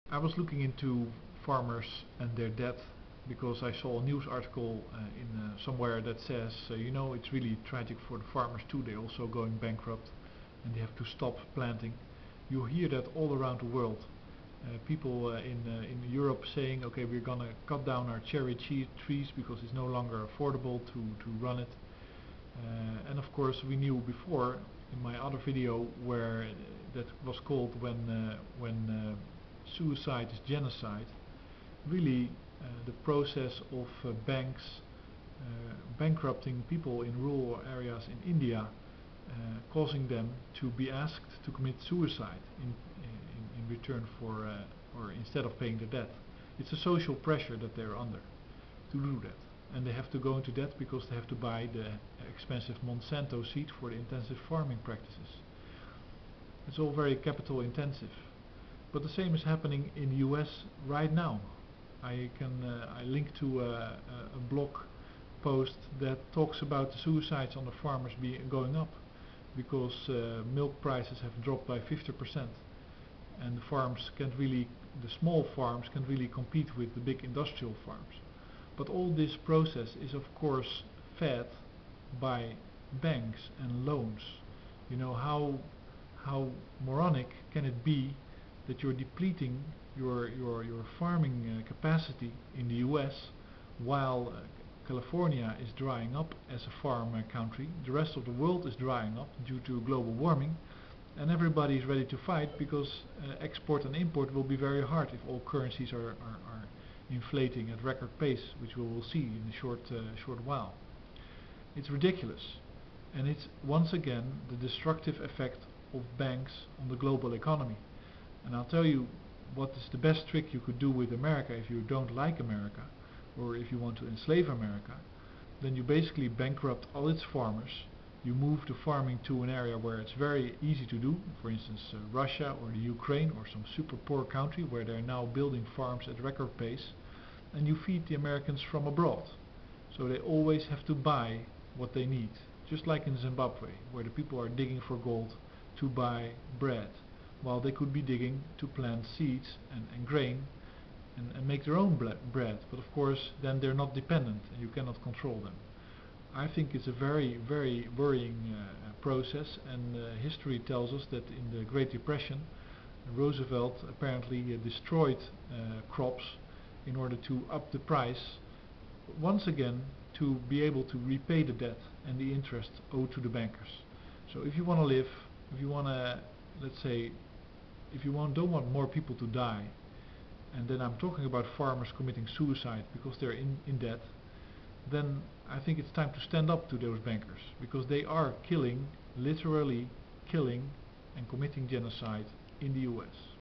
I was looking into farmers and their debt because I saw a news article in somewhere that says, it's really tragic for the farmers too. They're also going bankrupt and they have to stop planting. You hear that all around the world. People in Europe saying, okay, we're gonna cut down our cherry trees because it's no longer affordable to run it. And of course, we knew before in my other video where that was called when suicide is genocide. Really, the process of banks bankrupting people in rural areas in India, causing them to be asked to commit suicide in return for or instead of paying their debt. It's a social pressure that they're under to do that, and they have to go into debt because they have to buy the expensive Monsanto seed for the intensive farming practices. It's all very capital intensive. But the same is happening in the US right now. I link to a blog post that talks about the suicides on the farmers going up because milk prices have dropped by 50%, and the small farms can't really compete with the big industrial farms. But all this process is of course fed by banks and loans. How moronic can it be that you're depleting your farming capacity in the US while California is drying up as a farm country. The rest of the world is drying up due to global warming, and everybody is ready to fight because export and import will be very hard if all currencies are inflating at record pace, which we will see in a short while. It's ridiculous, and it's once again the destructive effect of banks on the global economy. And I'll tell you what is the best trick you could do with America if you don't like America, or if you want to enslave America. Then you basically bankrupt all its farmers. You move the farming to an area where it's very easy to do, for instance Russia or the Ukraine or some super poor country where they're now building farms at record pace, and you feed the Americans from abroad. So they always have to buy what they need, just like in Zimbabwe, where the people are digging for gold to buy bread, while they could be digging to plant seeds and grain and make their own bread. But of course then they're not dependent and you cannot control them. I think it's a very, very worrying process, and history tells us that in the Great Depression Roosevelt apparently destroyed crops in order to up the price once again to be able to repay the debt and the interest owed to the bankers. So if you want to live, if you want to, let's say, if you don't want more people to die, and then I'm talking about farmers committing suicide because they're in debt, then I think it's time to stand up to those bankers, because they are killing, literally killing and committing genocide in the US.